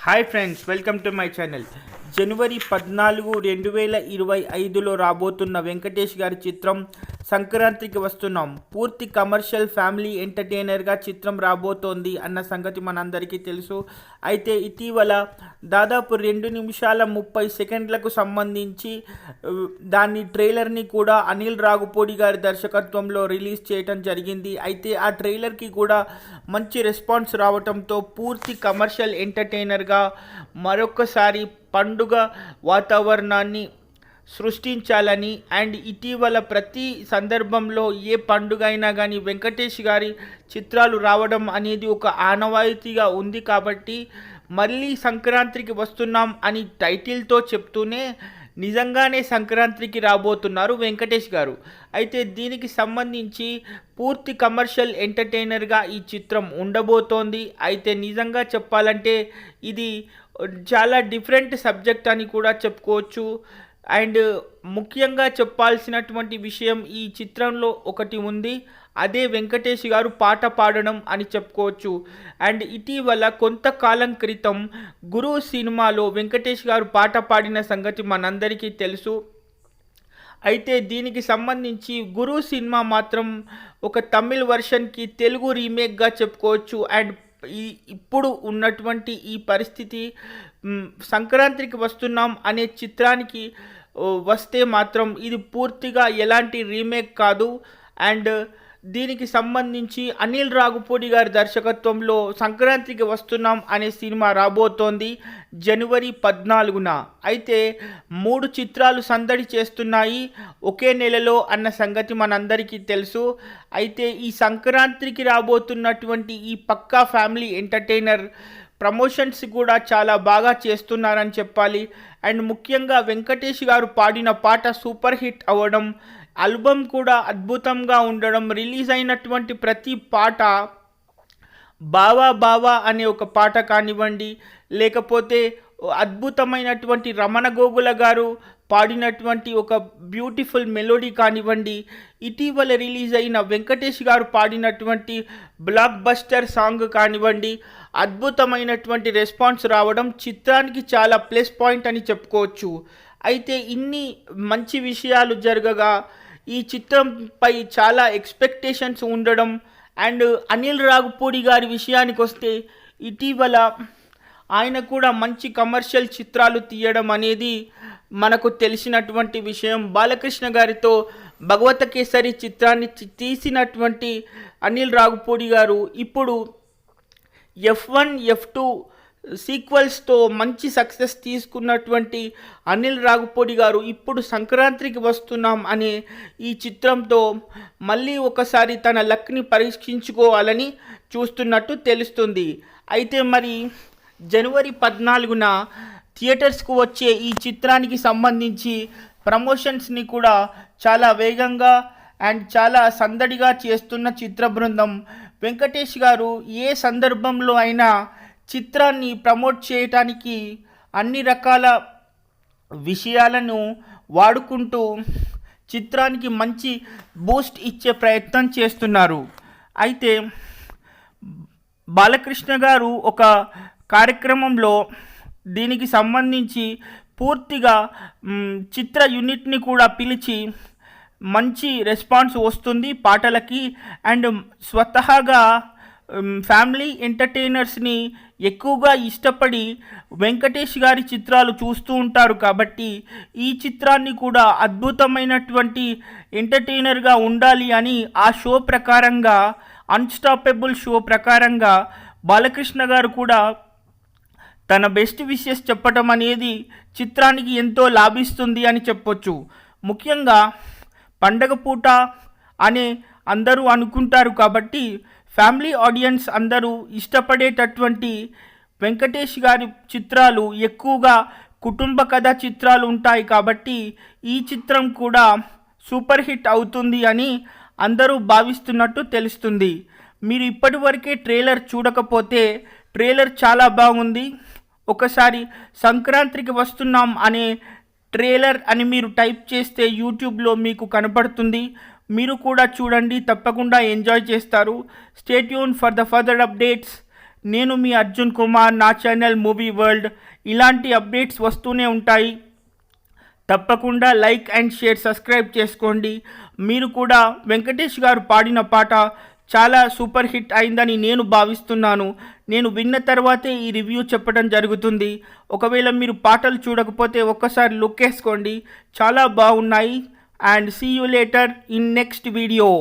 Hi friends, welcome to my channel. జనవరి 14, 2025లో రాబోతున్న వెంకటేష్ గారి చిత్రం సంక్రాంతికి వస్తున్నాం. పూర్తి కమర్షియల్ ఫ్యామిలీ ఎంటర్టైనర్గా చిత్రం రాబోతోంది అన్న సంగతి మనందరికీ తెలుసు. అయితే ఇటీవల దాదాపు 2 నిమిషాల 30 సెకండ్లకు సంబంధించి దాని ట్రైలర్ని కూడా అనిల్ రాగుపూడి గారి దర్శకత్వంలో రిలీజ్ చేయటం జరిగింది. అయితే ఆ ట్రైలర్కి కూడా మంచి రెస్పాన్స్ రావడంతో పూర్తి కమర్షియల్ ఎంటర్టైనర్గా మరొకసారి పండుగ వాతావరణాన్ని సృష్టించాలని అండ్ ఇటీవల ప్రతి సందర్భంలో ఏ పండుగ అయినా కానీ వెంకటేష్ గారి చిత్రాలు రావడం అనేది ఒక ఆనవాయితీగా ఉంది. కాబట్టి మళ్ళీ సంక్రాంతికి వస్తున్నాం అని టైటిల్తో చెప్తూనే నిజంగానే సంక్రాంతికి రాబోతున్నారు వెంకటేష్ గారు. అయితే దీనికి సంబంధించి పూర్తి కమర్షియల్ ఎంటర్టైనర్గా ఈ చిత్రం ఉండబోతోంది. అయితే నిజంగా చెప్పాలంటే ఇది చాలా డిఫరెంట్ సబ్జెక్ట్ అని కూడా చెప్పుకోవచ్చు. అండ్ ముఖ్యంగా చెప్పాల్సినటువంటి విషయం ఈ చిత్రంలో ఒకటి ఉంది, అదే వెంకటేష్ గారు పాట పాడడం అని చెప్పుకోవచ్చు. అండ్ ఇటీవల కొంతకాలం క్రితం గురు సినిమాలో వెంకటేష్ గారు పాట పాడిన సంగతి మనందరికీ తెలుసు. అయితే దీనికి సంబంధించి గురు సినిమా మాత్రం ఒక తమిళ్ వర్షన్కి తెలుగు రీమేక్గా చెప్పుకోవచ్చు. అండ్ ఇప్పుడు ఉన్నటువంటి ఈ పరిస్థితి సంక్రాంతికి వస్తున్నాం అనే చిత్రానికి వస్తే మాత్రం ఇది పూర్తిగా ఎలాంటి రీమేక్ కాదు. అండ్ దీనికి సంబంధించి అనిల్ రాగుపూడి గారి దర్శకత్వంలో సంక్రాంతికి వస్తున్నాం అనే సినిమా రాబోతోంది జనవరి 14న. అయితే 3 చిత్రాలు సందడి చేస్తున్నాయి ఒకే నెలలో అన్న సంగతి మనందరికీ తెలుసు. అయితే ఈ సంక్రాంతికి రాబోతున్నటువంటి ఈ పక్కా ఫ్యామిలీ ఎంటర్టైనర్ ప్రమోషన్స్ కూడా చాలా బాగా చేస్తున్నారని చెప్పాలి. అండ్ ముఖ్యంగా వెంకటేష్ గారు పాడిన పాట సూపర్ హిట్ అవ్వడం, ఆల్బమ్ కూడా అద్భుతంగా ఉండడం, రిలీజ్ అయినటువంటి ప్రతి పాట బావా బావా అనే ఒక పాట కానివ్వండి, లేకపోతే అద్భుతమైనటువంటి రమణ గోగుల గారు పాడినటువంటి ఒక బ్యూటిఫుల్ మెలోడీ కానివ్వండి, ఇటీవల రిలీజ్ అయిన వెంకటేష్ గారు పాడినటువంటి బ్లాక్ బస్టర్ సాంగ్ కానివ్వండి, అద్భుతమైనటువంటి రెస్పాన్స్ రావడం చిత్రానికి చాలా ప్లస్ పాయింట్ అని చెప్పుకోవచ్చు. అయితే ఇన్ని మంచి విషయాలు జరగగా ఈ చిత్రంపై చాలా ఎక్స్పెక్టేషన్స్ ఉండడం అండ్ అనిల్ రాగుపూడి గారి విషయానికి వస్తే ఇటీవల ఆయన కూడా మంచి కమర్షియల్ చిత్రాలు తీయడం అనేది మనకు తెలిసినటువంటి విషయం. బాలకృష్ణ గారితో భగవత కేసరి చిత్రాన్ని తీసినటువంటి అనిల్ రాగుపూడి గారు ఇప్పుడు F1, F2 సీక్వెల్స్తో మంచి సక్సెస్ తీసుకున్నటువంటి అనిల్ రాగుపూడి గారు ఇప్పుడు సంక్రాంతికి వస్తున్నాం అనే ఈ చిత్రంతో మళ్ళీ ఒకసారి తన లక్ని పరీక్షించుకోవాలని చూస్తున్నట్టు తెలుస్తుంది. అయితే మరి జనవరి 14న థియేటర్స్కు వచ్చే ఈ చిత్రానికి సంబంధించి ప్రమోషన్స్ని కూడా చాలా వేగంగా అండ్ చాలా సందడిగా చేస్తున్న చిత్ర బృందం వెంకటేష్ గారు ఏ సందర్భంలో అయినా చిత్రాన్ని ప్రమోట్ చేయటానికి అన్ని రకాల విషయాలను వాడుకుంటూ చిత్రానికి మంచి బూస్ట్ ఇచ్చే ప్రయత్నం చేస్తున్నారు. అయితే బాలకృష్ణ గారు ఒక కార్యక్రమంలో దీనికి సంబంధించి పూర్తిగా చిత్ర యూనిట్ని కూడా పిలిచి మంచి రెస్పాన్స్ వస్తుంది పాటలకి. అండ్ స్వతహాగా ఫ్యామిలీ ఎంటర్టైనర్స్ని ఎక్కువగా ఇష్టపడి వెంకటేష్ గారి చిత్రాలు చూస్తూ ఉంటారు. కాబట్టి ఈ చిత్రాన్ని కూడా అద్భుతమైనటువంటి ఎంటర్టైనర్గా ఉండాలి అని ఆ షో ప్రకారంగా, అన్స్టాపబుల్ షో ప్రకారంగా బాలకృష్ణ గారు కూడా తన బెస్ట్ విషెస్ చెప్పడం అనేది చిత్రానికి ఎంతో లాభిస్తుంది అని చెప్పొచ్చు. ముఖ్యంగా పండగ పూట అని అందరూ అనుకుంటారు కాబట్టి ఫ్యామిలీ ఆడియన్స్ అందరూ ఇష్టపడేటటువంటి వెంకటేష్ గారి చిత్రాలు ఎక్కువగా కుటుంబ కథ చిత్రాలు ఉంటాయి. కాబట్టి ఈ చిత్రం కూడా సూపర్ హిట్ అవుతుంది అని అందరూ భావిస్తున్నట్టు తెలుస్తుంది. మీరు ఇప్పటివరకే ట్రైలర్ చూడకపోతే ట్రైలర్ చాలా బాగుంది. ఒకసారి సంక్రాంతికి వస్తున్నాం అనే ట్రైలర్ అని మీరు టైప్ చేస్తే యూట్యూబ్లో మీకు కనపడుతుంది. మీరు కూడా చూడండి, తప్పకుండా ఎంజాయ్ చేస్తారు. Stay tune for the further updates. నేను మీ అర్జున్ కుమార్. నా ఛానల్ మూవీ వరల్డ్. ఇలాంటి అప్డేట్స్ వస్తూనే ఉంటాయి. తప్పకుండా లైక్ అండ్ షేర్, సబ్స్క్రైబ్ చేసుకోండి. మీరు కూడా వెంకటేష్ గారు పాడిన పాట చాలా సూపర్ హిట్ అయిందని నేను భావిస్తున్నాను. నేను విన్న తర్వాతే ఈ రివ్యూ చెప్పడం జరుగుతుంది. ఒకవేళ మీరు పాటలు చూడకపోతే ఒక్కసారి లుక్ వేసుకోండి, చాలా బాగున్నాయి. And see you later in next video.